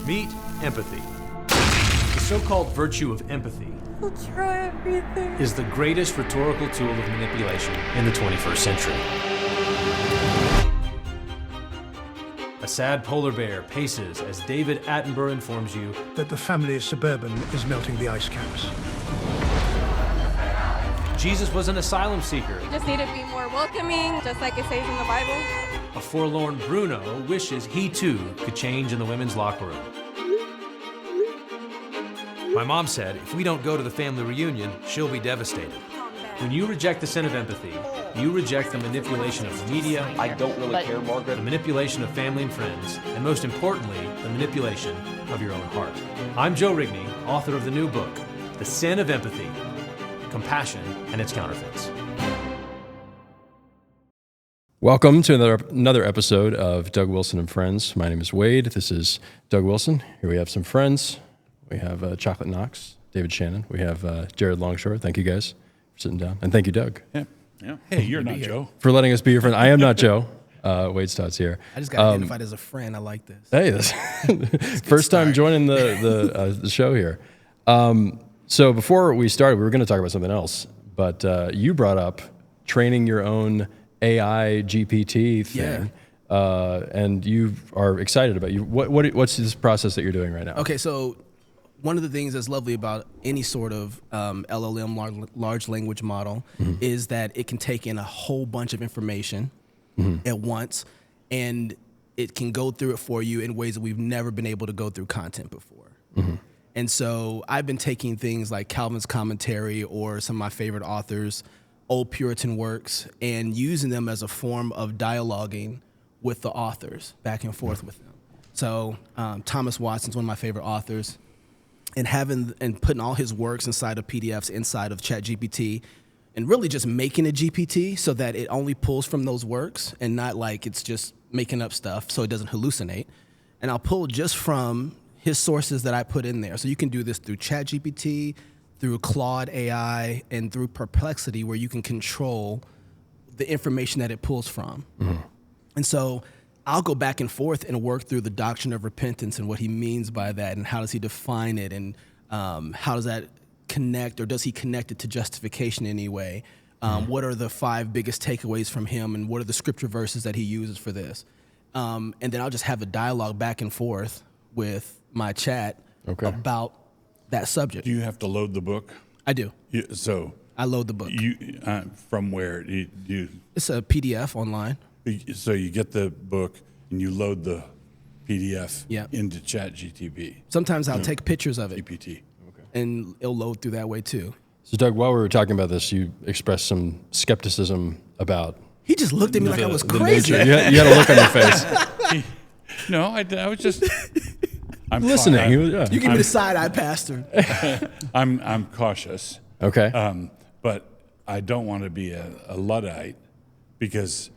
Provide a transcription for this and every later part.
Meet empathy. The so-called virtue of empathy I'll try everything. is the greatest rhetorical tool of manipulation in the 21st century. A sad polar bear paces as David Attenborough informs you that the family Suburban is melting the ice caps. Jesus was an asylum seeker. You just need to be more welcoming, just like it says in the Bible. A forlorn Bruno wishes he too could change in the women's locker room. My mom said, if we don't go to the family reunion, she'll be devastated. When you reject the sin of empathy, you reject the manipulation of the media. I don't really care, Margaret. The manipulation of family and friends, and most importantly, the manipulation of your own heart. I'm Joe Rigney, author of the new book, The Sin of Empathy, Compassion and Its Counterfeits. Welcome to another episode of Doug Wilson and Friends. My name is Wade. This is Doug Wilson. Here we have some friends. We have Chocolate Knox, David Shannon. We have Jared Longshore. Thank you guys for sitting down. And thank you, Doug. Yeah. Hey, you're not Joe. For letting us be your friend. I am not Joe. Wade Stotts here. I just got identified as a friend. I like this. Hey, this first time joining the show here. So before we started, we were going to talk about something else, but you brought up training your own AI GPT thing, and you are excited about what's this process that you're doing right now? Okay, so one of the things that's lovely about any sort of LLM, large language model, is that it can take in a whole bunch of information at once, and it can go through it for you in ways that we've never been able to go through content before. And so I've been taking things like Calvin's commentary or some of my favorite authors, old Puritan works, and using them as a form of dialoguing with the authors, back and forth with them. So Thomas Watson's one of my favorite authors, and putting all his works inside of PDFs inside of ChatGPT, and really just making a GPT so that it only pulls from those works and not like it's just making up stuff so it doesn't hallucinate. And I'll pull just from his sources that I put in there. So you can do this through ChatGPT, through Claude AI, and through Perplexity, where you can control the information that it pulls from. And so I'll go back and forth and work through the doctrine of repentance and what he means by that, and how does he define it, and how does that connect, or does he connect it to justification in any way? What are the 5 biggest takeaways from him, and what are the scripture verses that he uses for this? And then I'll just have a dialogue back and forth with my chat about that subject. Do you have to load the book? I do. So I load the book. From where? You It's a PDF online. So you get the book and you load the PDF Yeah. into ChatGPT. Sometimes I'll take pictures of it, GPT. and it'll load through that way too. So Doug, while we were talking about this, you expressed some skepticism about He just looked at me like I was crazy. you had a look on your face. No, I was just. I'm Listening. fine. You give me the side-eye pastor. I'm cautious. Okay. But I don't want to be a Luddite, because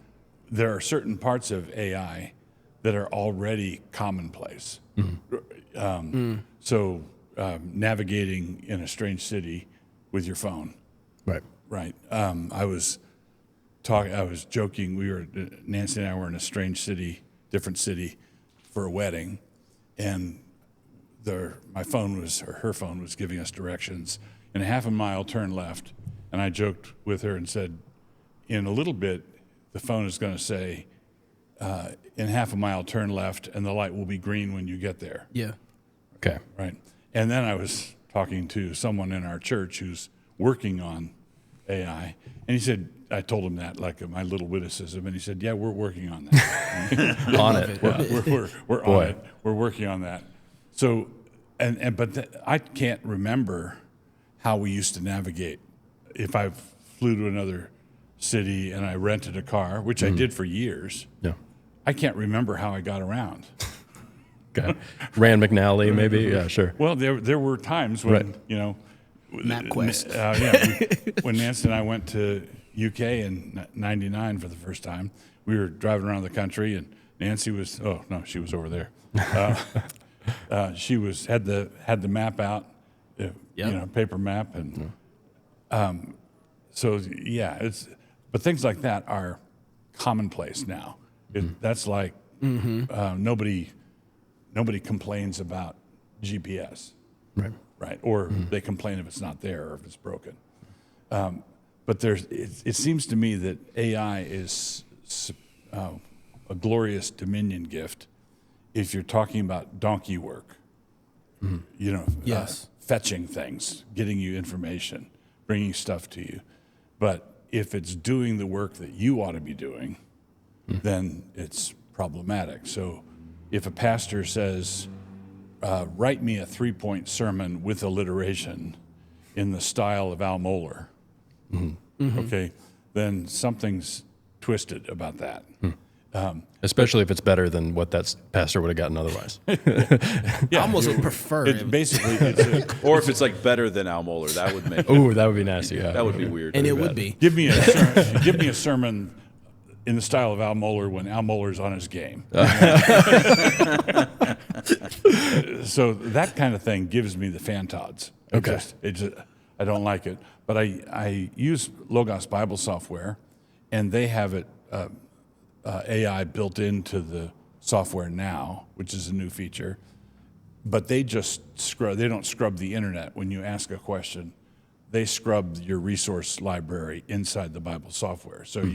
there are certain parts of AI that are already commonplace. So navigating in a strange city with your phone. Right. I was joking. Nancy and I were in a strange city, different city, for a wedding, and her phone was giving us directions. In a half a mile, turn left, and I joked with her and said, in a little bit, the phone is going to say, in half a mile, turn left, and the light will be green when you get there. Yeah. Okay. Right. And then I was talking to someone in our church who's working on AI, and he said, I told him that, like my little witticism, and he said, yeah, we're working on that. On it. We're on it. We're working on that. So, I can't remember how we used to navigate. If I flew to another city and I rented a car, which I did for years, I can't remember how I got around. Okay. Rand McNally, maybe? Yeah, sure. Well, there were times when, MapQuest. when Nancy and I went to UK in '99 for the first time, we were driving around the country, and Nancy was, she was over there. She had the map out, paper map, and but things like that are commonplace now. That's like nobody nobody complains about GPS, right? Or they complain if it's not there or if it's broken. But it seems to me that AI is a glorious dominion gift if you're talking about donkey work, fetching things, getting you information, bringing stuff to you. But if it's doing the work that you ought to be doing, then it's problematic. So if a pastor says, write me a 3-point sermon with alliteration in the style of Al Mohler, okay, then something's twisted about that. Especially if it's better than what that pastor would have gotten otherwise. I almost would prefer It's basically, Or if it's like better than Al Mohler, that would make Oh, that would be nasty. Yeah. that would be weird. and it would be. give me a sermon in the style of Al Mohler when Al Mohler's on his game. So that kind of thing gives me the fantods. I don't like it. But I use Logos Bible software, and they have it AI built into the software now, which is a new feature. But they just they don't scrub the internet when you ask a question. They scrub your resource library inside the Bible software. So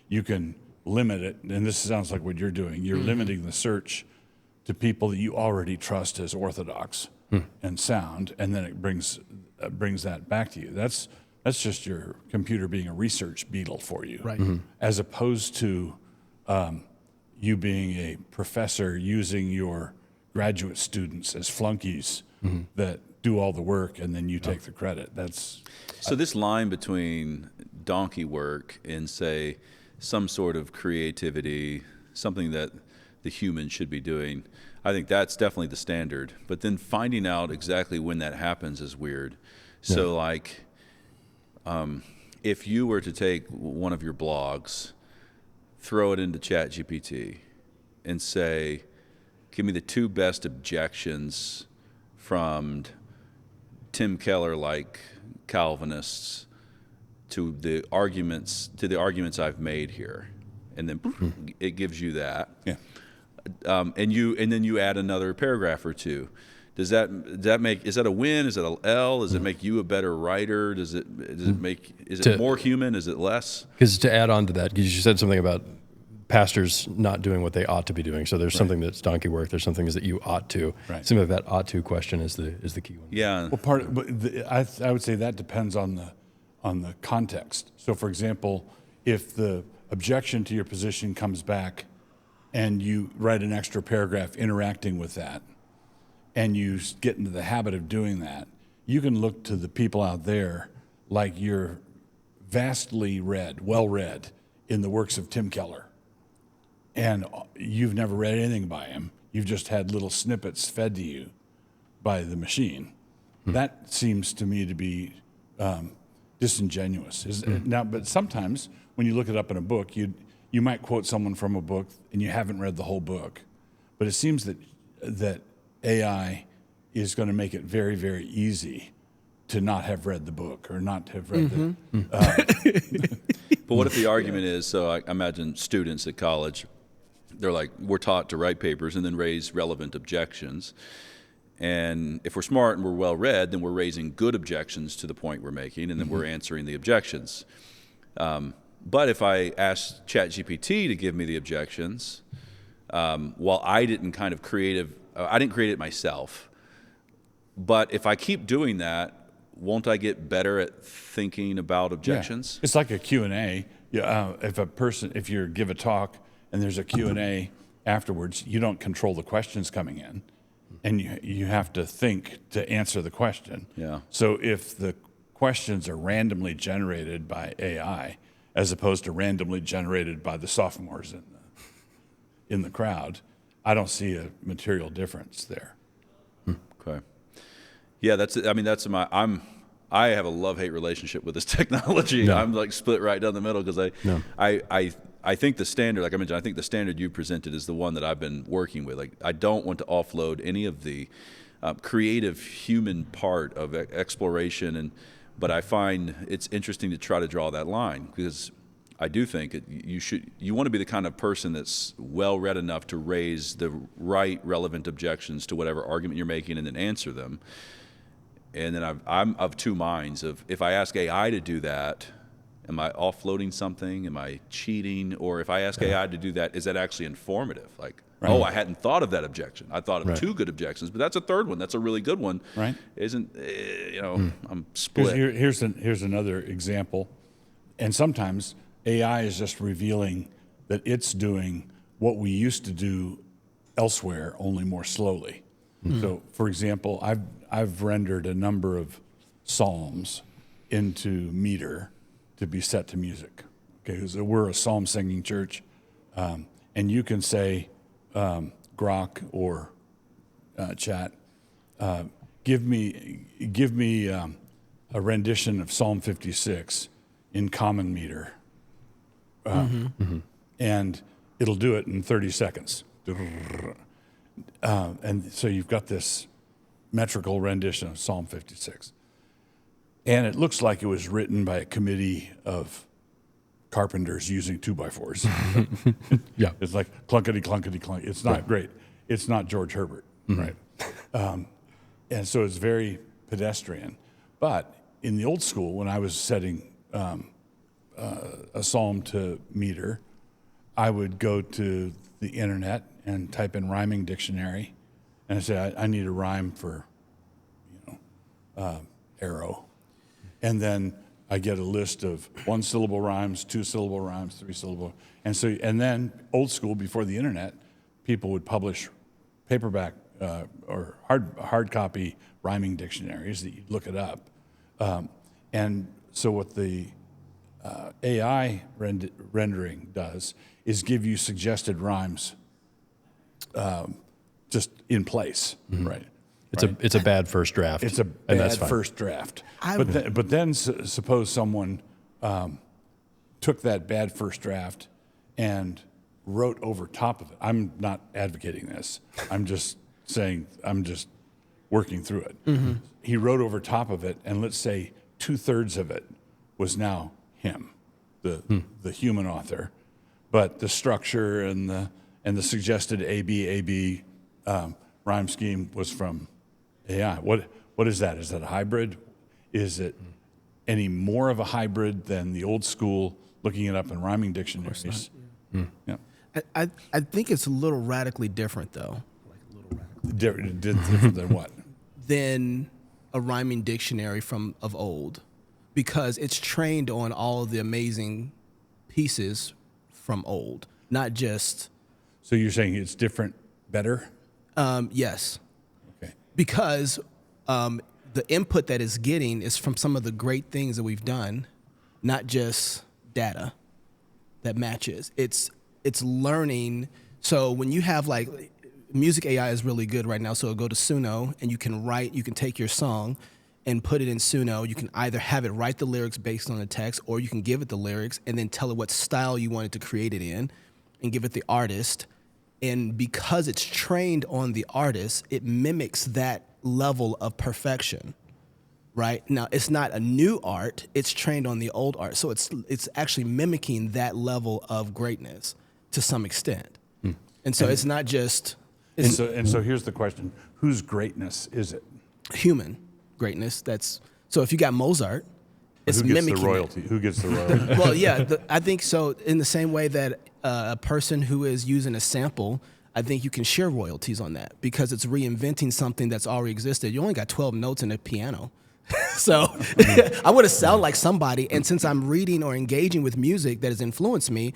you can limit it, and this sounds like what you're doing. You're limiting the search to people that you already trust as orthodox and sound, and then it brings that back to you. That's just your computer being a research beetle for you, Right. As opposed to you being a professor using your graduate students as flunkies that do all the work and then you take the credit. So this line between donkey work and, say, some sort of creativity, something that the human should be doing, I think that's definitely the standard. But then finding out exactly when that happens is weird. So like, if you were to take one of your blogs, throw it into ChatGPT and say, give me the 2 best objections from Tim Keller-like Calvinists to the arguments I've made here, and then it gives you that. Yeah. And then you add another paragraph or two. Is that a win? Is it a L? Does it make you a better writer? Is it more human? Is it less? Because to add on to that, because you said something about pastors not doing what they ought to be doing. So there's something that's donkey work. There's some things that you ought to. Right. Something like that ought to question is the key one. Yeah. Well, I would say that depends on the context. So, for example, if the objection to your position comes back and you write an extra paragraph interacting with that, and you get into the habit of doing that, you can look to the people out there like you're vastly well read in the works of Tim Keller. And you've never read anything by him. You've just had little snippets fed to you by the machine. That seems to me to be disingenuous. Now, but sometimes when you look it up in a book, you might quote someone from a book and you haven't read the whole book. But it seems that AI is going to make it very, very easy to not have read the book or not have read But what if the argument is, so I imagine students at college, they're like, we're taught to write papers and then raise relevant objections. And if we're smart and we're well read, then we're raising good objections to the point we're making, and then we're answering the objections. But if I ask ChatGPT to give me the objections, while I didn't create it myself, but if I keep doing that, won't I get better at thinking about objections? Yeah. It's like a Q&A. If you give a talk and there's a Q&A afterwards, you don't control the questions coming in, and you have to think to answer the question. Yeah. So if the questions are randomly generated by AI, as opposed to randomly generated by the sophomores in the crowd, I don't see a material difference there. Okay. Yeah, I have a love-hate relationship with this technology. No. I'm like split right down the middle because I think the standard, like I mentioned, I think the standard you presented is the one that I've been working with. Like, I don't want to offload any of the creative human part of exploration, but I find it's interesting to try to draw that line because I do think you want to be the kind of person that's well read enough to raise the right relevant objections to whatever argument you're making and then answer them. And then I'm of two minds of, if I ask AI to do that, am I offloading something? Am I cheating? Or if I ask AI to do that, is that actually informative? Like, oh, I hadn't thought of that objection. I thought of two good objections, but that's a third one. That's a really good one. Right. Isn't, I'm split. Here's another example. And sometimes AI is just revealing that it's doing what we used to do elsewhere, only more slowly. So, for example, I've rendered a number of psalms into meter to be set to music. Okay, so we're a psalm singing church, and you can say, Grok or chat, give me a rendition of Psalm 56 in common meter, and it'll do it in 30 seconds. And so you've got this metrical rendition of Psalm 56. And it looks like it was written by a committee of carpenters using 2x4s. Yeah. It's like clunkety, clunkety, clunk. It's not great. It's not George Herbert, right? And so it's very pedestrian. But in the old school, when I was setting a psalm to meter, I would go to the internet and type in rhyming dictionary, and I say, I need a rhyme for, arrow. And then I get a list of 1-syllable rhymes, 2-syllable rhymes, 3-syllable. And then old school, before the internet, people would publish paperback or hard copy rhyming dictionaries that you'd look it up. And so what the AI rendering does is give you suggested rhymes just in place, right? It's a bad first draft. It's a bad first draft. But then suppose someone took that bad first draft and wrote over top of it. I'm not advocating this. I'm just saying, I'm just working through it. Mm-hmm. He wrote over top of it, and let's say 2/3 of it was now him, the human author, but the structure and the suggested AB rhyme scheme was from AI. What is that? Is that a hybrid? Is it any more of a hybrid than the old school looking it up in rhyming dictionaries? Yeah. I think it's a little radically different, though. Different than what? Than a rhyming dictionary of old, because it's trained on all of the amazing pieces from old, not just. So you're saying it's different, better? Yes. Okay. Because the input that it's getting is from some of the great things that we've done, not just data that matches. It's learning. So when you have like music AI is really good right now. So go to Suno and you can take your song and put it in Suno. You can either have it write the lyrics based on the text, or you can give it the lyrics and then tell it what style you want it to create it in and give it the artist. And because it's trained on the artist, it mimics that level of perfection, right? Now, it's not a new art. It's trained on the old art. So it's actually mimicking that level of greatness to some extent. And so it's not just... And so here's the question. Whose greatness is it? Human greatness. So if you got Mozart, it's mimicking the royalty? Who gets the royalty? Well, yeah, I think so. In the same way that a person who is using a sample, I think you can share royalties on that because it's reinventing something that's already existed. You only got 12 notes in a piano. So I would have sounded like somebody. And since I'm reading or engaging with music that has influenced me,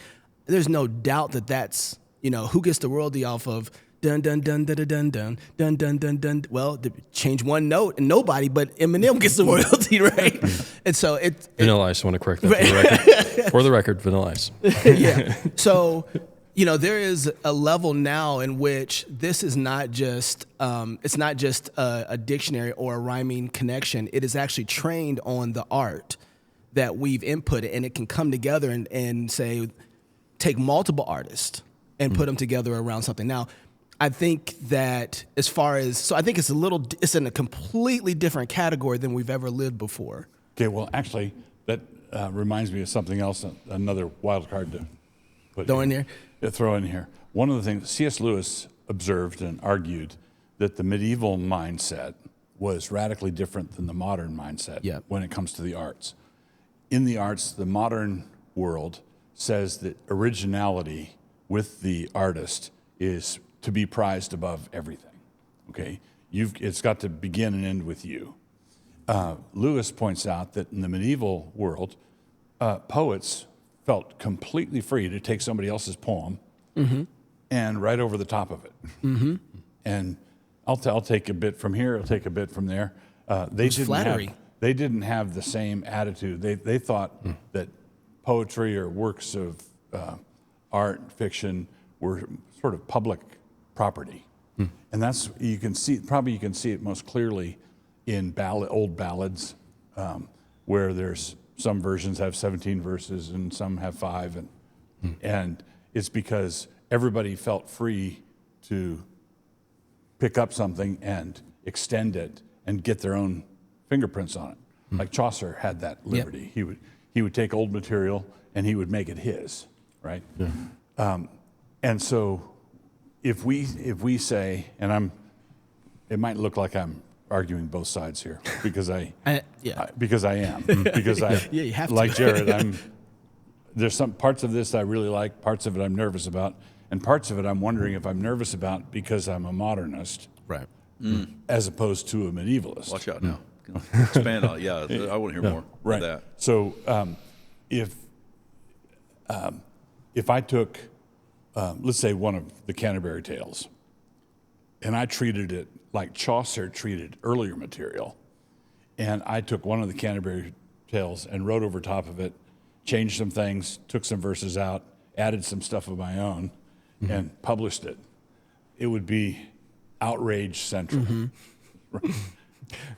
there's no doubt that that's, who gets the royalty off of dun dun dun dun dun dun dun dun dun dun. Well, change one note and nobody, but Eminem gets the royalty, right? And so Vanilla Ice. I want to correct that for the record. For the record, Vanilla Ice. Yeah. So there is a level now in which this is not just it's not just a dictionary or a rhyming connection. It is actually trained on the art that we've inputted, and it can come together and say, take multiple artists and put them together around something. Now, I think that I think it's in a completely different category than we've ever lived before. Okay, well, actually, that reminds me of something else, another wild card to put Throw in there? Throw in here. One of the things C.S. Lewis observed and argued that the medieval mindset was radically different than the modern mindset when it comes to the arts. In the arts, the modern world says that originality with the artist is to be prized above everything. Okay, it's got to begin and end with you. Lewis points out that in the medieval world, poets felt completely free to take somebody else's poem and write over the top of it. And I'll take a bit from here, I'll take a bit from there. They didn't have the same attitude. They thought that poetry or works of art, fiction, were sort of public property. And that's, you can see it most clearly in old ballads, where there's some versions have 17 verses and some have 5, and it's because everybody felt free to pick up something and extend it and get their own fingerprints on it. Like Chaucer had that liberty. He would take old material and he would make it his, right? And so if we say, and it might look like I'm arguing both sides here because because I am you have to. Like Jared, there's some parts of this I really like, parts of it I'm nervous about, and parts of it I'm wondering if I'm nervous about because I'm a modernist, right? As opposed to a medievalist. Watch out now. Expand on it. Yeah, I want to hear more of that. So if I took, let's say, one of the Canterbury Tales, and I treated it like Chaucer treated earlier material, and I took one of the Canterbury Tales and wrote over top of it, changed some things, took some verses out, added some stuff of my own, and published it, it would be outrage central.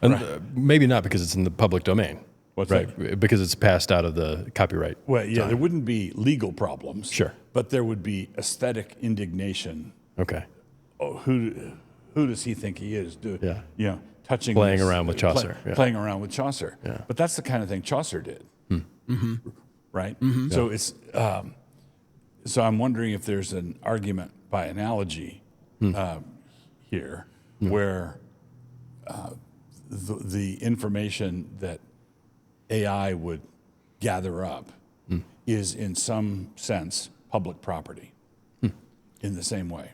And maybe not because it's in the public domain. What's right? that? Because it's passed out of the copyright. Well, yeah, time. there wouldn't be legal problems. Sure. But there would be aesthetic indignation. Okay. Oh, who does he think he is? Touching playing around with Chaucer. Playing around with Chaucer. Yeah. But that's the kind of thing Chaucer did. Right? So it's so I'm wondering if there's an argument by analogy here where the information that AI would gather up is in some sense public property in the same way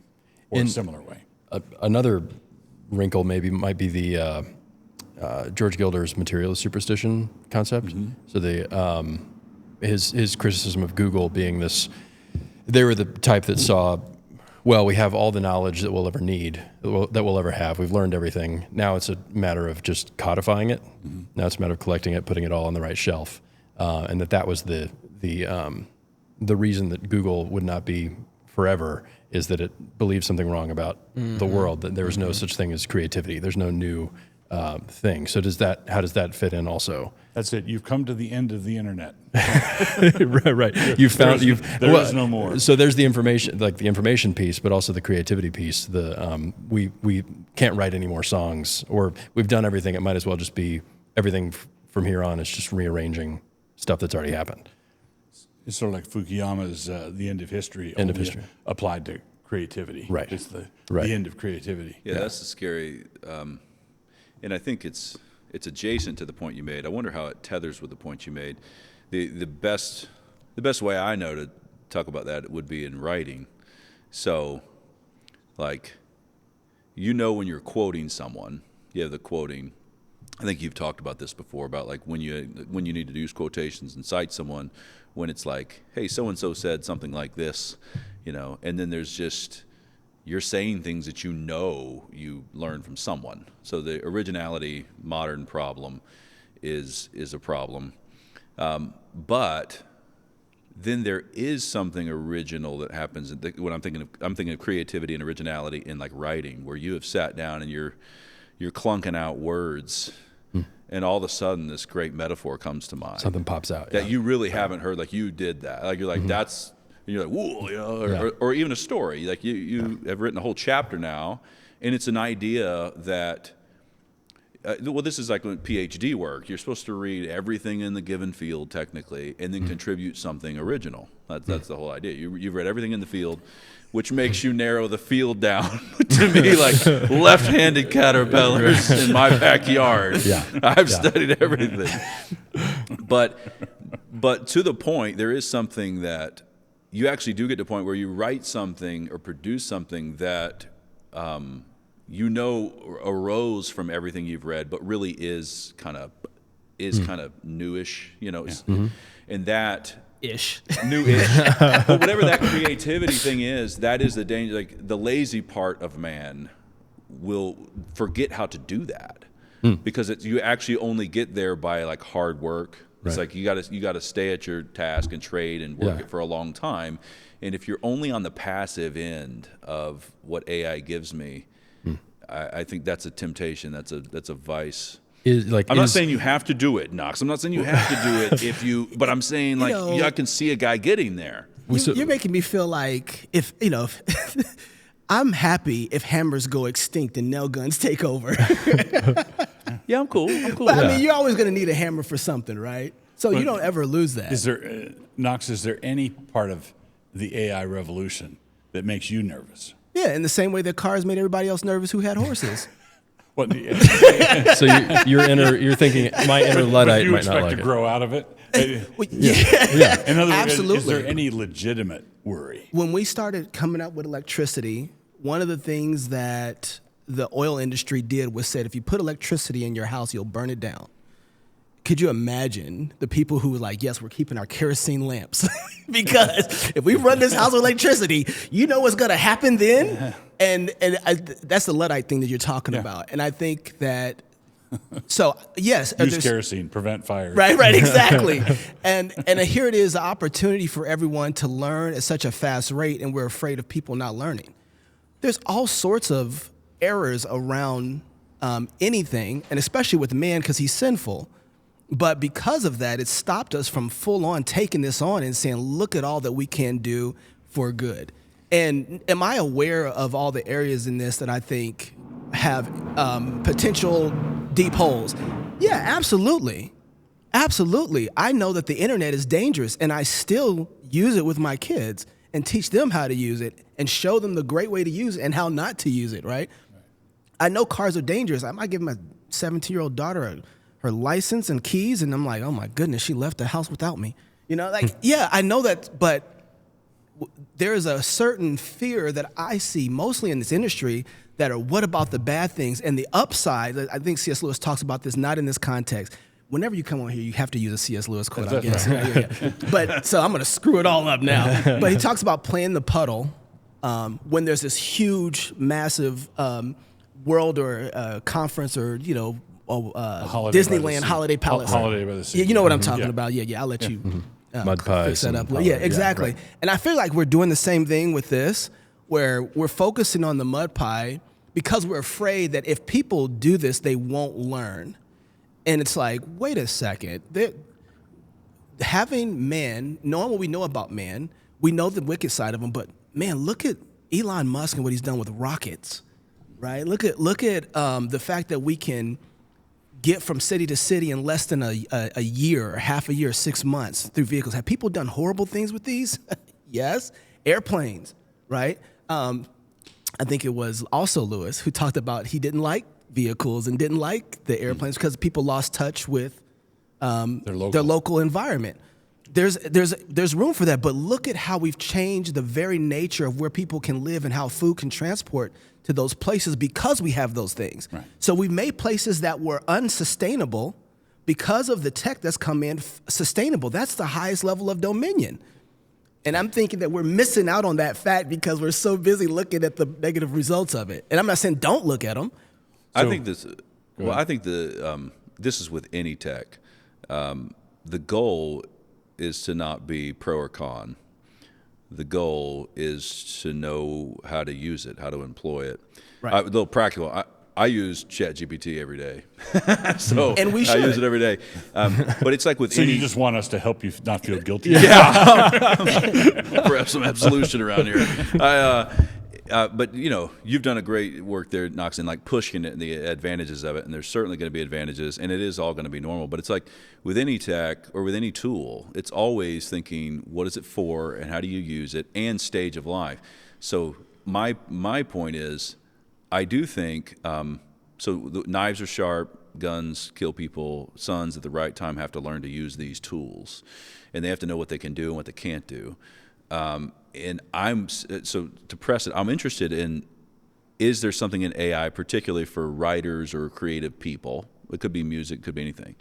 or a similar way. Another wrinkle might be the George Gilder's materialist superstition concept. So his criticism of Google being this, they were the type that saw, well, we have all the knowledge that we'll ever need, that we'll ever have. We've learned everything. Now it's a matter of just codifying it. Now it's a matter of collecting it, putting it all on the right shelf, and that was the reason that Google would not be forever is that it believes something wrong about the world, that there is no such thing as creativity. There's no new thing. So how does that fit in also? That's it. You've come to the end of the internet. right. There is no more. So there's the information piece, but also the creativity piece. We can't write any more songs, or we've done everything. It might as well just be everything from here on. It's just rearranging stuff that's already happened. It's sort of like Fukuyama's The End of History. End of history. Applied to creativity. Right. It's the Right. end of creativity. Yeah, that's the scary, and I think it's adjacent to the point you made. I wonder how it tethers with the point you made. The best way I know to talk about that would be in writing. So, like, when you're quoting someone, you have the quoting. I think you've talked about this before about like when you need to use quotations and cite someone, when it's like, hey, so and so said something like this, and then there's just, you're saying things that you learned from someone. So the originality modern problem is a problem, but then there is something original that happens when I'm thinking of creativity and originality in like writing, where you have sat down and you're clunking out words. And all of a sudden, this great metaphor comes to mind. Something pops out that you really haven't heard. Like you did that. Like you're like that's. And you're like whoa, or even a story. Like you have written a whole chapter now, and it's an idea that well, this is like PhD work. You're supposed to read everything in the given field technically, and then contribute something original. That's the whole idea. You've read everything in the field, which makes you narrow the field down to me like left-handed caterpillars in my backyard. Yeah. I've studied everything. But to the point, there is something that you actually do get to a point where you write something or produce something that arose from everything you've read, but really is kind of newish, and that Ish. new-ish. But whatever that creativity thing is, that is the danger. Like the lazy part of man will forget how to do that because you actually only get there by like hard work. It's like you got to stay at your task and trade and work it for a long time. And if you're only on the passive end of what AI gives me, I think that's a temptation. That's a vice. I'm not saying you have to do it, Knox. I'm not saying you have to do it but I'm saying I can see a guy getting there. You're making me feel like if I'm happy if hammers go extinct and nail guns take over. Yeah, I'm cool. But I mean, you're always going to need a hammer for something, right? So you don't ever lose that. Is there, Knox? Is there any part of the AI revolution that makes you nervous? Yeah, in the same way that cars made everybody else nervous who had horses. So you're thinking my inner Luddite you might not expect like to it. grow out of it? Yeah. In other words, Absolutely. is there any legitimate worry? When we started coming up with electricity, one of the things that the oil industry did was said, if you put electricity in your house, you'll burn it down. Could you imagine the people who were like, yes, we're keeping our kerosene lamps because if we run this house with electricity, you know what's going to happen then? And that's the Luddite thing that you're talking about. And I think that, so yes. Use kerosene, prevent fire. Right, exactly. and here it is, an opportunity for everyone to learn at such a fast rate, and we're afraid of people not learning. There's all sorts of errors around anything, and especially with man because he's sinful. But because of that, it stopped us from full on taking this on and saying, look at all that we can do for good. And am I aware of all the areas in this that I think have potential deep holes? Yeah, absolutely. Absolutely. I know that the internet is dangerous, and I still use it with my kids and teach them how to use it and show them the great way to use it and how not to use it, right? I know cars are dangerous. I might give my 17-year-old daughter her license and keys, and I'm like, oh my goodness, she left the house without me. Yeah, I know that, but there is a certain fear that I see mostly in this industry that are what about the bad things and the upside. I think C.S. Lewis talks about this, not in this context. Whenever you come on here, you have to use a C.S. Lewis quote, I guess. Yeah. But so I'm going to screw it all up now. But he talks about playing the puddle when there's this huge, massive world or conference or, Disneyland Holiday Palace. Holiday by the Sea. You know what I'm talking about. Yeah, I'll let you Mud pies. fix that up. and Yeah, exactly. right. And I feel like we're doing the same thing with this, where we're focusing on the mud pie because we're afraid that if people do this, they won't learn. And it's like, wait a second. Having man, knowing what we know about man, we know the wicked side of him, but man, look at Elon Musk and what he's done with rockets, right? Look at the fact that we can get from city to city in less than a year, half a year, 6 months through vehicles. Have people done horrible things with these? Yes. Airplanes, right? I think it was also Lewis who talked about he didn't like vehicles and didn't like the airplanes because people lost touch with their local environment. There's room for that, but look at how we've changed the very nature of where people can live and how food can transport to those places because we have those things. Right. So we've made places that were unsustainable because of the tech that's come in sustainable. That's the highest level of dominion. And I'm thinking that we're missing out on that fact because we're so busy looking at the negative results of it. And I'm not saying don't look at them. I think this is with any tech. The goal is to not be pro or con. The goal is to know how to use it, how to employ it. Right. A little practical. I use ChatGPT every day, so and we should. I use it every day. But it's like with So any. you just want us to help you not feel guilty? Yeah, perhaps some absolution around here. But you've done a great work there, Knox, in like pushing it and the advantages of it, and there's certainly going to be advantages, and it is all going to be normal. But it's like with any tech or with any tool, it's always thinking, what is it for, and how do you use it, and stage of life. So my point is, I do think so. The knives are sharp, guns kill people. Sons at the right time have to learn to use these tools, and they have to know what they can do and what they can't do. And so to press it, I'm interested in, is there something in AI, particularly for writers or creative people, it could be music, it could be anything,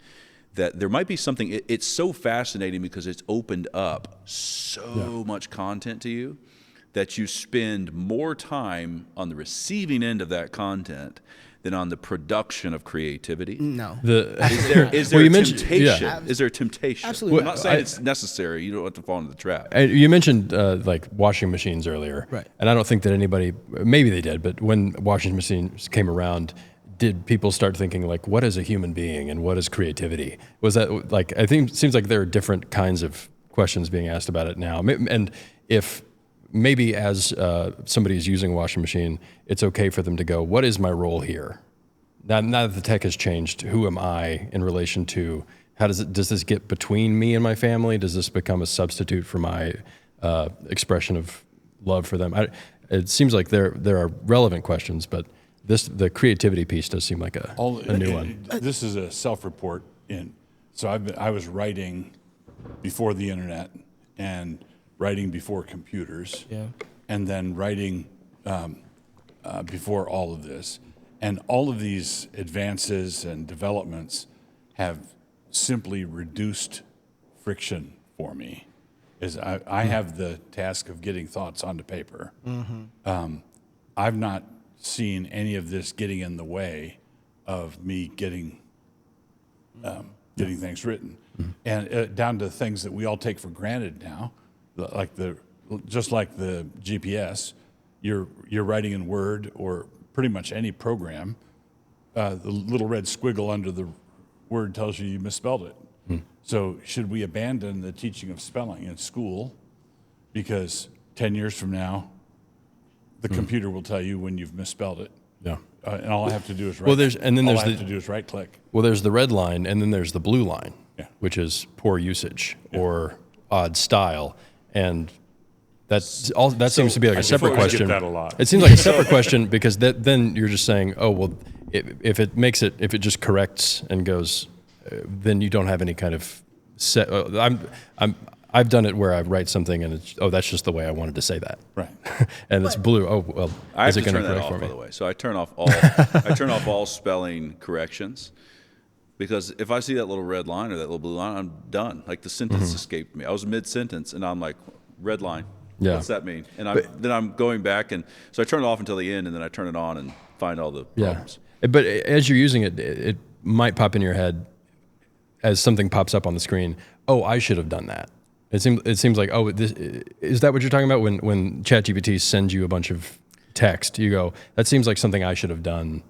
that there might be something, it's so fascinating because it's opened up so much content to you that you spend more time on the receiving end of that content than on the production of but when washing machines came around, did people start thinking like, what is a human being and what is creativity? Was that like, I think it seems like there are different kinds of questions being asked about it now. And if maybe as somebody is using a washing machine, it's okay for them to go, what is my role here? Now that the tech has changed, who am I in relation to, does this get between me and my family? Does this become a substitute for my expression of love for them? It seems like there are relevant questions, but the creativity piece does seem like a new one. This is a self-report so I was writing before the internet and writing before computers, and then writing before all of this. And all of these advances and developments have simply reduced friction for me. I have the task of getting thoughts onto paper. I've not seen any of this getting in the way of me getting things written, and down to things that we all take for granted now, just like the GPS. You're writing in Word or pretty much any program, the little red squiggle under the word tells you misspelled it. So should we abandon the teaching of spelling in school because 10 years from now, the computer will tell you when you've misspelled it? Yeah. And all I have to do is right click. Well, there's the red line, and then there's the blue line, which is poor usage or odd style. And that seems to be like a separate question. Get that a lot. It seems like a separate question because then you're just saying, oh well, if it just corrects and goes, then you don't have any kind of set. I've done it where I write something and that's just the way I wanted to say that. Right. And it's blue. Oh well, I have is it to going turn to that correct off, for me? by the way. So I turn off all spelling corrections. Because if I see that little red line or that little blue line, I'm done. Like the sentence escaped me. I was mid-sentence and I'm like, red line. Yeah. What's that mean? And then I'm going back, and so I turn it off until the end, and then I turn it on and find all the problems. But as you're using it, it might pop in your head as something pops up on the screen. Oh, I should have done that. It seems like, oh, is that what you're talking about when ChatGPT sends you a bunch of text? You go, that seems like something I should have done.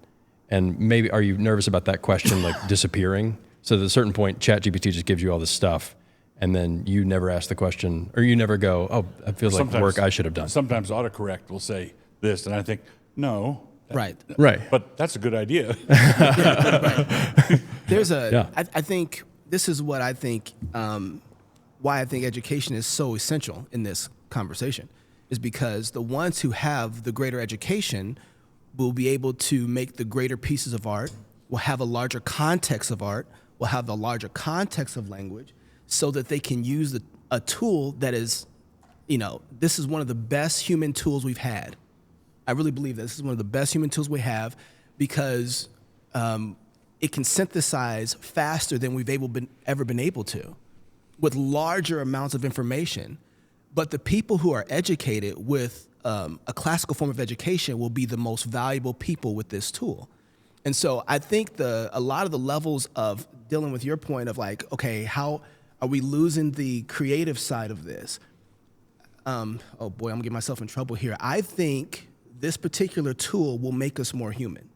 And maybe are you nervous about that question like disappearing? So at a certain point, ChatGPT just gives you all this stuff. And then you never ask the question, or you never go, oh, that feels like work I should have done. Sometimes autocorrect will say this, and I think, no. Right. But that's a good idea. There's I think this is what I think, why I think education is so essential in this conversation, is because the ones who have the greater education will be able to make the greater pieces of art, will have a larger context of art, will have the larger context of language, so that they can use a tool that is, this is one of the best human tools we've had. I really believe that this is one of the best human tools we have because it can synthesize faster than we've ever been able to, with larger amounts of information. But the people who are educated with a classical form of education will be the most valuable people with this tool. And so I think a lot of the levels of dealing with your point of like, okay, how are we losing the creative side of this? Oh boy, I'm gonna get myself in trouble here. I think this particular tool will make us more human.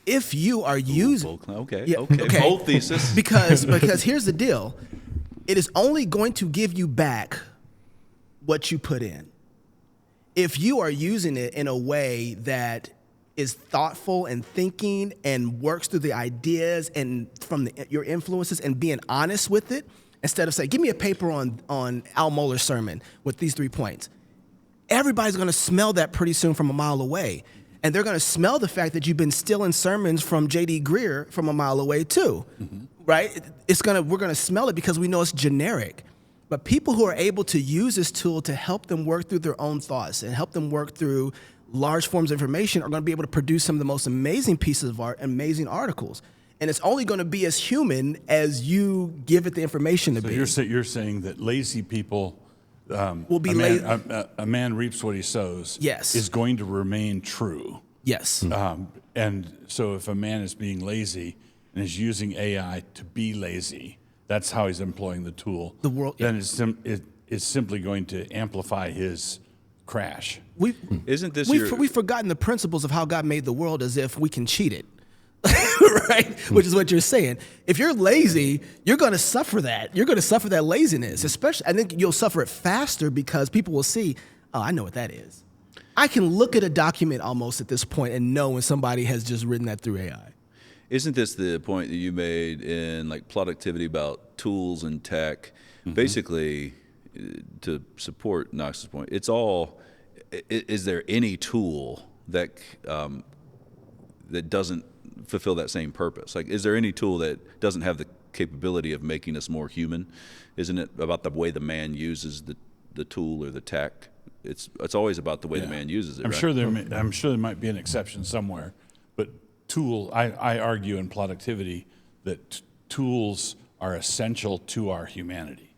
If you are using... Okay. Bold thesis. Because here's the deal. It is only going to give you back what you put in. if you are using it in a way that is thoughtful and thinking and works through the ideas and from your influences and being honest with it, instead of saying, give me a paper on Al Mohler's sermon with these 3 points. Everybody's going to smell that pretty soon from a mile away. And they're going to smell the fact that you've been stealing sermons from J.D. Greer from a mile away too, right? We're going to smell it because we know it's generic. But people who are able to use this tool to help them work through their own thoughts and help them work through large forms of information are going to be able to produce some of the most amazing pieces of art, amazing articles. And it's only going to be as human as you give it the information to be. So you're saying that lazy people will be a man reaps what he sows. Yes. Is going to remain true. Yes. And so if a man is being lazy and is using AI to be lazy, that's how he's employing the tool. Then it's simply going to amplify his crash. We've forgotten the principles of how God made the world as if we can cheat it. Right? Which is what you're saying. If you're lazy, you're going to suffer that. You're going to suffer that laziness. Especially, I think you'll suffer it faster because people will see, oh, I know what that is. I can look at a document almost at this point and know when somebody has just written that through AI. Isn't this the point that you made in like productivity about tools and tech? Basically, to support Knox's point, it's all, is there any tool that that doesn't fulfill that same purpose? Like, is there any tool that doesn't have the capability of making us more human? Isn't it about the way the man uses the tool or the tech? It's always about the way the man uses it. I'm right? sure there might be an exception somewhere, but I argue in productivity that tools are essential to our humanity.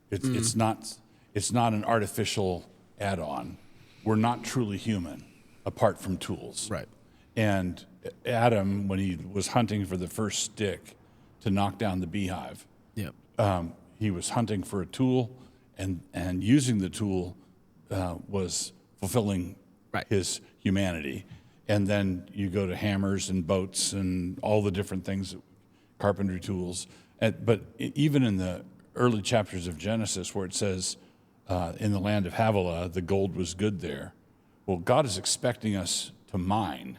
It's not an artificial add-on. We're not truly human apart from tools. Right. And Adam, when he was hunting for the first stick to knock down the beehive, he was hunting for a tool, and using the tool was fulfilling his humanity. And then you go to hammers and boats and all the different things, carpentry tools. But even in the early chapters of Genesis, where it says, in the land of Havilah, the gold was good there. Well, God is expecting us to mine.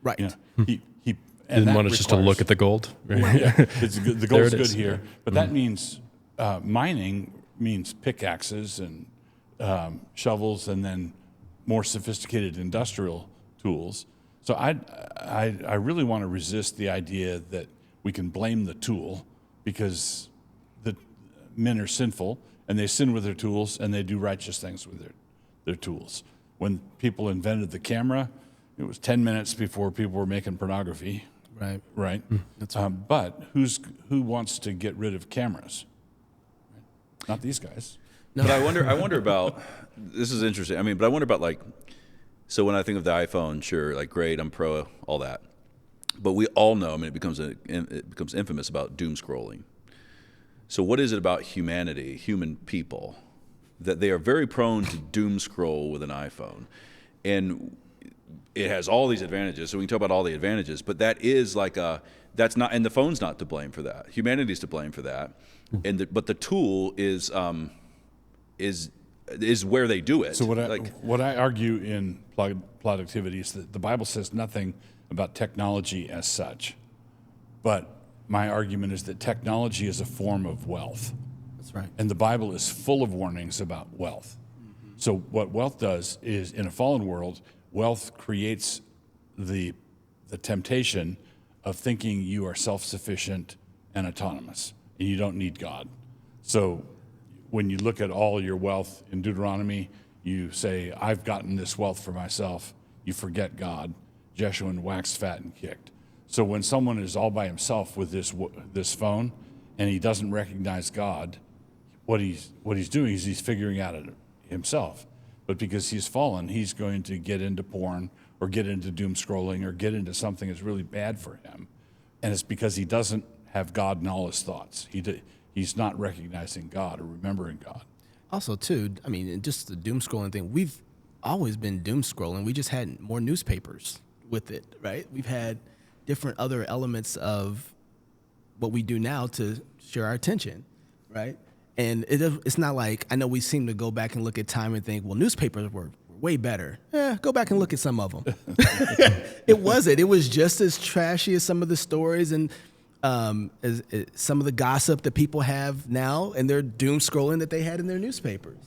Right. You know, he didn't want us just to look at the gold. Right? The gold's good here. But that means mining means pickaxes and shovels, and then more sophisticated industrial tools. So I really want to resist the idea that we can blame the tool, because the men are sinful and they sin with their tools and they do righteous things with their tools. When people invented the camera, it was 10 minutes before people were making pornography. Right. That's right. But who wants to get rid of cameras? Not these guys. No. But I wonder about, this is interesting. I mean, but I wonder about, like, so when I think of the iPhone, sure, like, great, I'm pro, all that. But we all know, I mean, it becomes infamous about doom scrolling. So what is it about humanity, human people, that they are very prone to doom scroll with an iPhone? And it has all these advantages, so we can talk about all the advantages, but that is like that's not, and the phone's not to blame for that. Humanity's to blame for that. But the tool is where they do it. So what I argue in productivity is that the Bible says nothing about technology as such, but my argument is that technology is a form of wealth. That's right. And the Bible is full of warnings about wealth. So what wealth does is, in a fallen world, wealth creates the temptation of thinking you are self-sufficient and autonomous, and you don't need God. So when you look at all your wealth in Deuteronomy, you say, I've gotten this wealth for myself. You forget God. Jeshurun waxed fat and kicked. So when someone is all by himself with this phone and he doesn't recognize God, what he's doing is he's figuring out it himself. But because he's fallen, he's going to get into porn or get into doom scrolling or get into something that's really bad for him. And it's because he doesn't have God in all his thoughts. He's not recognizing God or remembering God. Also, too, I mean, just the doom scrolling thing, we've always been doom scrolling. We just had more newspapers with it, right? We've had different other elements of what we do now to share our attention, right? And it's not like, I know we seem to go back and look at time and think, well, newspapers were way better. Go back and look at some of them. It wasn't. It was just as trashy as some of the stories and as some of the gossip that people have now and their doom scrolling that they had in their newspapers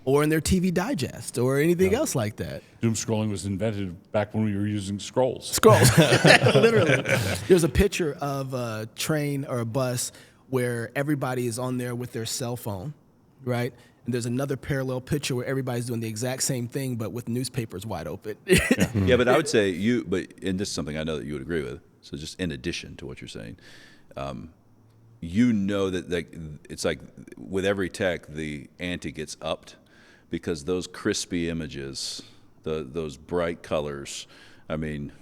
or in their TV digest or anything else like that. Doom scrolling was invented back when we were using scrolls. Scrolls, literally. There's a picture of a train or a bus where everybody is on there with their cell phone, right? And there's another parallel picture where everybody's doing the exact same thing, but with newspapers wide open. Yeah, but I would say and this is something I know that you would agree with, so just in addition to what you're saying, you know that it's like with every tech, the ante gets upped because those crispy images, those bright colors, I mean,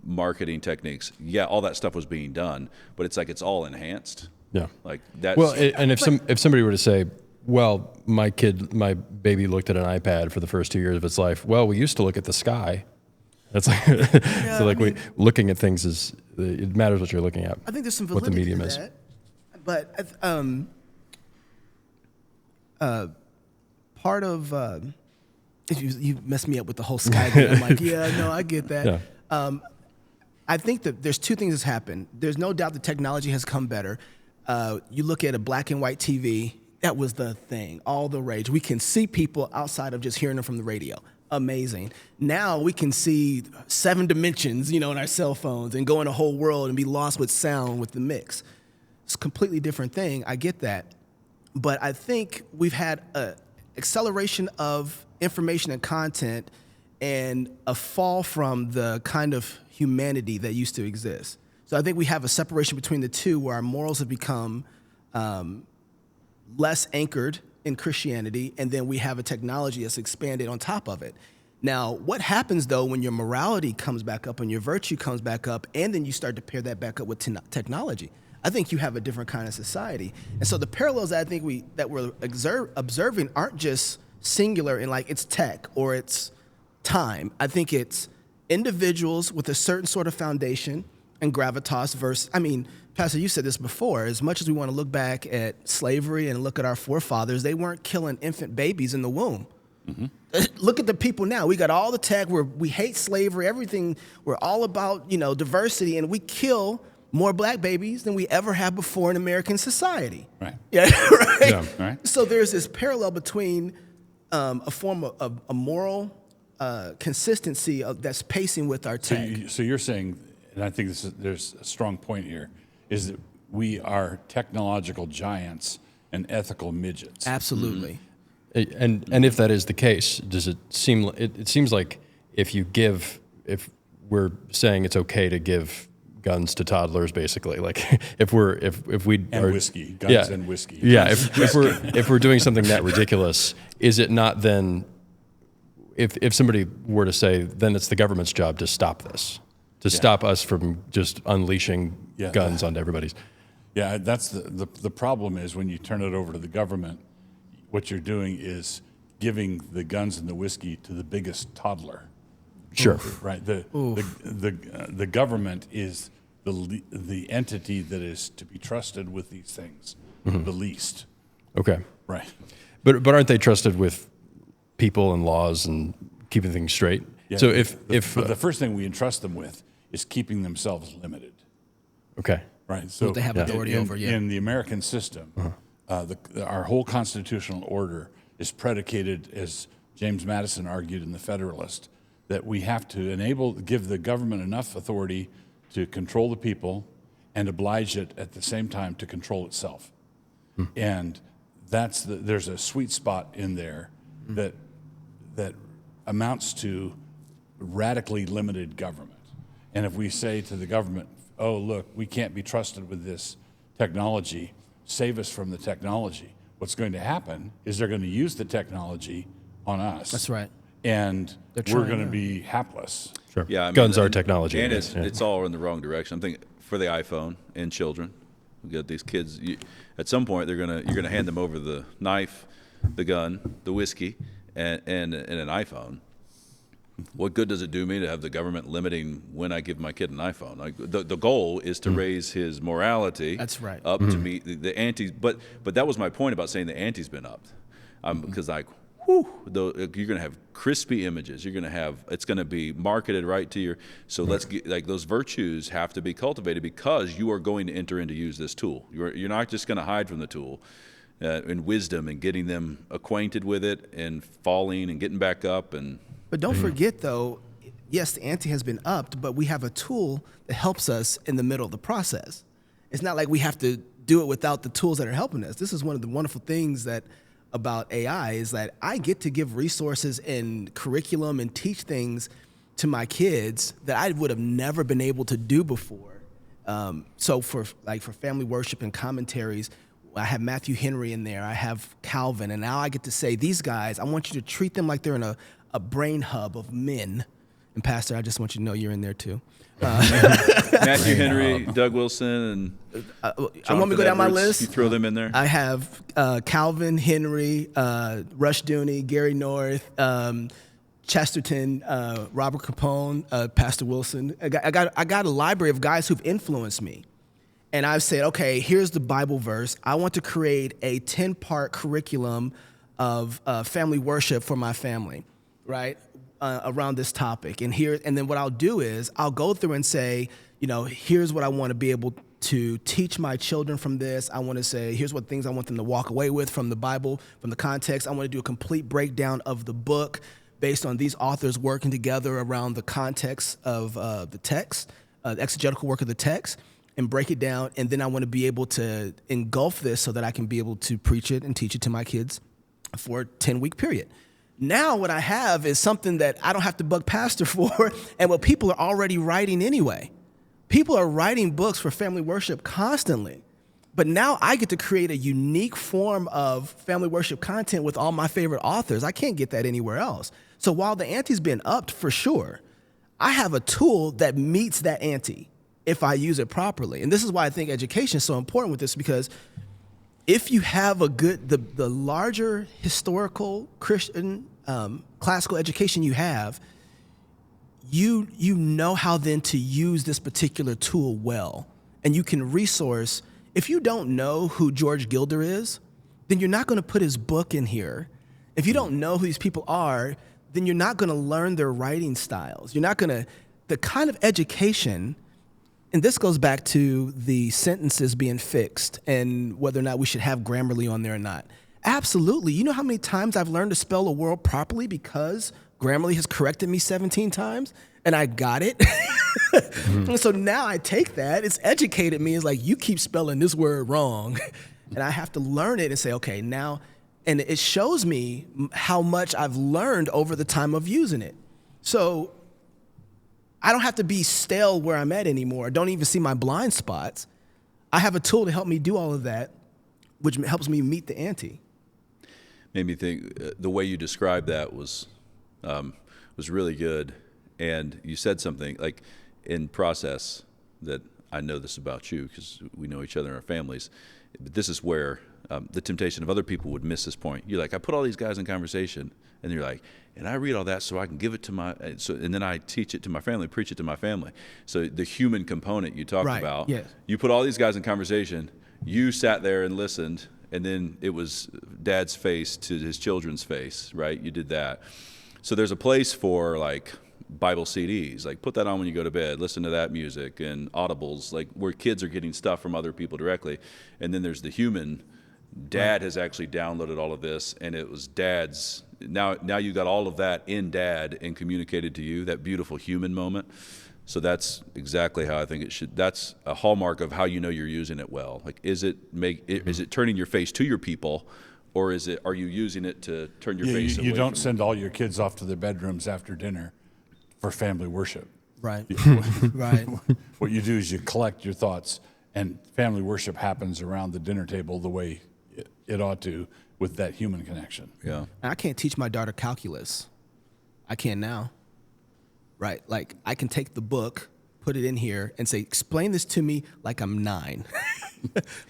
marketing techniques, yeah, all that stuff was being done, but it's like it's all enhanced. Yeah. Like that's... Well, and if somebody were to say, well, my baby looked at an iPad for the first 2 years of its life. Well, we used to look at the sky. That's like, looking at things it matters what you're looking at. I think there's some what the validity medium to is. that. But part of you messed me up with the whole sky thing. I'm like, yeah, no, I get that. Yeah. I think that there's two things that's happened. There's no doubt the technology has come better. You look at a black and white TV, that was the thing, all the rage. We can see people outside of just hearing them from the radio. Amazing. Now we can see 7 dimensions, in our cell phones and go in a whole world and be lost with sound with the mix. It's a completely different thing. I get that. But I think we've had an acceleration of information and content and a fall from the kind of humanity that used to exist. So I think we have a separation between the two where our morals have become less anchored in Christianity, and then we have a technology that's expanded on top of it. Now, what happens, though, when your morality comes back up and your virtue comes back up, and then you start to pair that back up with technology? I think you have a different kind of society. And so the parallels that I think we're observing aren't just singular in like it's tech or it's time. I think it's individuals with a certain sort of foundation and gravitas versus, Pastor, you said this before, as much as we want to look back at slavery and look at our forefathers, they weren't killing infant babies in the womb. Mm-hmm. Look at the people now. We got all the tech where we hate slavery, everything. We're all about, diversity, and we kill more black babies than we ever have before in American society. Right. Yeah, right? Yeah, right. So there's this parallel between a form of a moral consistency that's pacing with our tech. So you're saying, and I think there's a strong point here, is that we are technological giants and ethical midgets. Absolutely. Mm-hmm. And if that is the case, does it seem? It seems like if we're saying it's okay to give guns to toddlers, basically, like if we and whiskey, guns and whiskey. Yeah, if we're doing something that ridiculous, is it not then? If somebody were to say, then it's the government's job to stop this. To stop us from just unleashing guns onto everybody's. Yeah, that's the problem is when you turn it over to the government, what you're doing is giving the guns and the whiskey to the biggest toddler. Sure. Right. The government is the entity that is to be trusted with these things, the least. Okay. Right. But aren't they trusted with people and laws and keeping things straight? Yeah, so but the first thing we entrust them with is keeping themselves limited. Okay. Right. So they have authority over. In the American system, our whole constitutional order is predicated, as James Madison argued in The Federalist, that we have to give the government enough authority to control the people and oblige it at the same time to control itself. And there's a sweet spot in there that amounts to radically limited government. And if we say to the government, oh, look, we can't be trusted with this technology, save us from the technology, what's going to happen is they're going to use the technology on us. That's right. And we're going to be hapless. Sure. Yeah, guns are technology. And it's all in the wrong direction. I'm thinking for the iPhone and children. We got these kids. At some point, you're gonna hand them over the knife, the gun, the whiskey, and an iPhone. What good does it do me to have the government limiting when I give my kid an iPhone? Like the goal is to raise his morality. That's right. Up to meet the ante. But that was my point about saying the ante's been upped, because you're going to have crispy images. You're going to have, it's going to be marketed right to your, so let's get, like, those virtues have to be cultivated because you are going to enter into use this tool. You're not just going to hide from the tool in wisdom and getting them acquainted with it and falling and getting back up. But don't forget, though, yes, the ante has been upped, but we have a tool that helps us in the middle of the process. It's not like we have to do it without the tools that are helping us. This is one of the wonderful things about AI is that I get to give resources and curriculum and teach things to my kids that I would have never been able to do before. So for family worship and commentaries, I have Matthew Henry in there, I have Calvin, and now I get to say, these guys, I want you to treat them like they're in a brain hub of men. And Pastor, I just want you to know you're in there too. Matthew Henry, Doug Wilson, and I want me to go down my list. You throw them in there. I have Calvin, Henry, Rush Dooney, Gary North, Chesterton, Robert Capone, Pastor Wilson. I got a library of guys who've influenced me, and I've said, okay, here's the Bible verse. I want to create a 10-part curriculum of family worship for my family, right? Around this topic. And then what I'll do is I'll go through and say, here's what I want to be able to teach my children from this. I want to say, here's what things I want them to walk away with from the Bible, from the context. I want to do a complete breakdown of the book based on these authors working together around the context of the text, the exegetical work of the text, and break it down. And then I want to be able to engulf this so that I can be able to preach it and teach it to my kids for a 10-week period. Now what I have is something that I don't have to bug Pastor for, and what people are already writing anyway. People are writing books for family worship constantly. But now I get to create a unique form of family worship content with all my favorite authors. I can't get that anywhere else. So while the ante's been upped for sure, I have a tool that meets that ante if I use it properly. And this is why I think education is so important with this, because if you have the larger historical Christian classical education you have, you know how then to use this particular tool well. And you can resource. If you don't know who George Gilder is, then you're not going to put his book in here. If you don't know who these people are, then you're not going to learn their writing styles. You're not going to, the kind of education. And this goes back to the sentences being fixed and whether or not we should have Grammarly on there or not. Absolutely. You know how many times I've learned to spell a word properly because Grammarly has corrected me 17 times and I got it? And so now I take that. It's educated me. It's like, you keep spelling this word wrong. And I have to learn it and say, okay, now, and it shows me how much I've learned over the time of using it. So I don't have to be stale where I'm at anymore. Don't even see my blind spots. I have a tool to help me do all of that, which helps me meet the ante. Made me think the way you described that was really good. And you said something like in process that I know this about you because we know each other in our families. But this is where the temptation of other people would miss this point. You're like, I put all these guys in conversation, and you're like, and I read all that so I can give it to and then I teach it to my family, preach it to my family. So the human component you talked about, yes. You put all these guys in conversation, you sat there and listened, and then it was dad's face to his children's face, right? You did that. So there's a place for like Bible CDs, like put that on when you go to bed, listen to that music, and audibles, like where kids are getting stuff from other people directly. And then there's the human. Dad has actually downloaded all of this, and it was dad's. Now you got all of that in dad and communicated to you, that beautiful human moment. So that's exactly how I think it should. That's a hallmark of how you know you're using it well. Like, is it turning your face to your people, or are you using it to turn your face away? You don't send all your kids off to their bedrooms after dinner for family worship. Right. Right. What you do is you collect your thoughts, and family worship happens around the dinner table the way it ought to, with that human connection. Yeah. I can't teach my daughter calculus. I can now. Right? Like, I can take the book, put it in here, and say, explain this to me like I'm 9.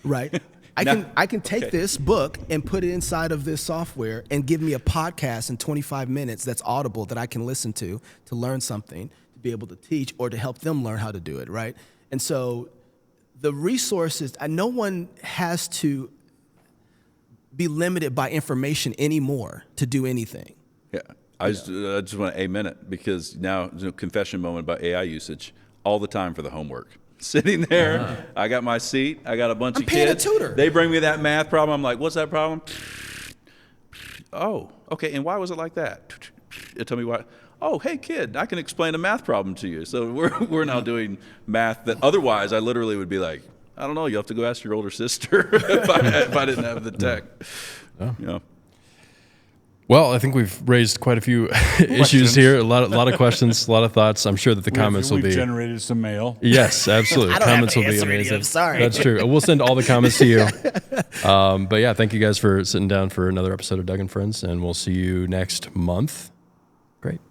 Right? I can take this book and put it inside of this software and give me a podcast in 25 minutes that's audible that I can listen to learn something, to be able to teach, or to help them learn how to do it, right? And so the resources, no one has to be limited by information anymore to do anything. Yeah, I just want to amen it, because now there's a confession moment about AI usage all the time for the homework. Sitting there, I got my seat, I got a bunch of paying a kids. tutor. They bring me that math problem. I'm like, what's that problem? Oh, okay, and why was it like that? Tell me why. Oh, hey kid, I can explain a math problem to you. So we're now doing math that otherwise I literally would be like, I don't know, you have to go ask your older sister if I didn't have the tech. Yeah. Well, I think we've raised quite a few issues here. A lot of questions, a lot of thoughts. I'm sure that the comments will be. We've generated some mail. Yes, absolutely. I don't Comments have will be an answer amazing. I'm sorry. That's true. We'll send all the comments to you. But yeah, thank you guys for sitting down for another episode of Doug and Friends, and we'll see you next month. Great.